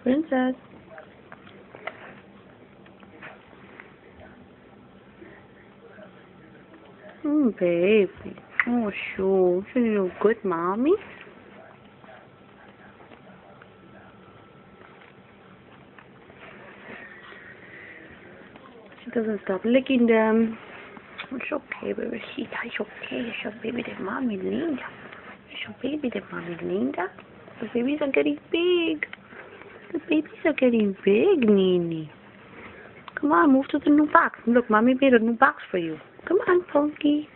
Princess. Baby. Oh, sure. You're a good mommy. She doesn't stop licking them. It's okay, baby. It's okay. It's your baby, the mommy, Linda. It's your baby, the mommy, Linda. The babies are getting big. The babies are getting big, Nini. Come on, move to the new box. Look, mommy made a new box for you. Come on, Punky.